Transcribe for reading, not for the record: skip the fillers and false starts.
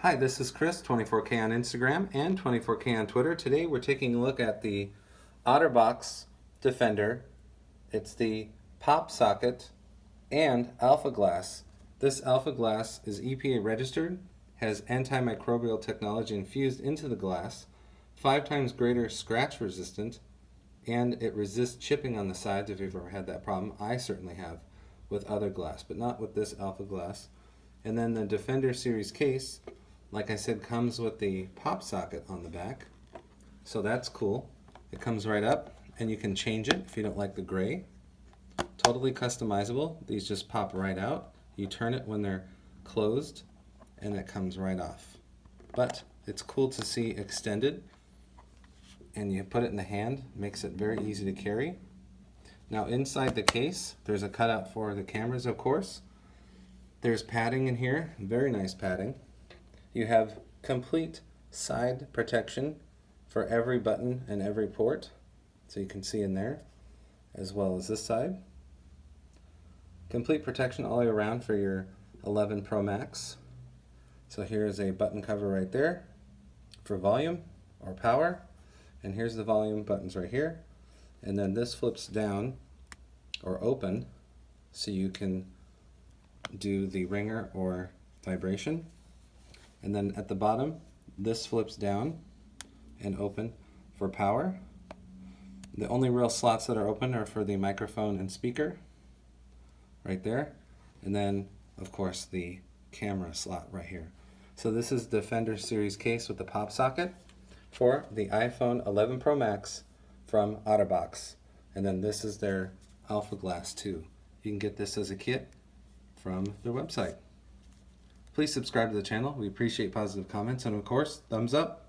Hi, this is Chris, 24K on Instagram and 24K on Twitter. Today we're taking a look at the OtterBox Defender. It's the pop socket and alpha glass. This alpha glass is EPA registered, has antimicrobial technology infused into the glass, 5 times greater scratch resistant, and it resists chipping on the sides if you've ever had that problem. I certainly have with other glass, but not with this alpha glass. And then the Defender series case, like I said, comes with the pop socket on the back. So that's cool. It comes right up and you can change it if you don't like the gray. Totally customizable. These just pop right out. You turn it when they're closed and it comes right off. But it's cool to see extended, and you put it in the hand, makes it very easy to carry. Now inside the case, there's a cutout for the cameras, of course. There's padding in here, very nice padding. You have complete side protection for every button and every port, so you can see in there, as well as this side. Complete protection all the way around for your 11 Pro Max. So here's a button cover right there for volume or power, and here's the volume buttons right here. And then this flips down or open so you can do the ringer or vibration. And then at the bottom, this flips down and open for power. The only real slots that are open are for the microphone and speaker right there, and then of course the camera slot right here. So this is the Defender series case with the pop socket for the iPhone 11 Pro Max from OtterBox, and then this is their alpha glass too. You can get this as a kit from their website. Please subscribe to the channel. We appreciate positive comments, and of course, thumbs up.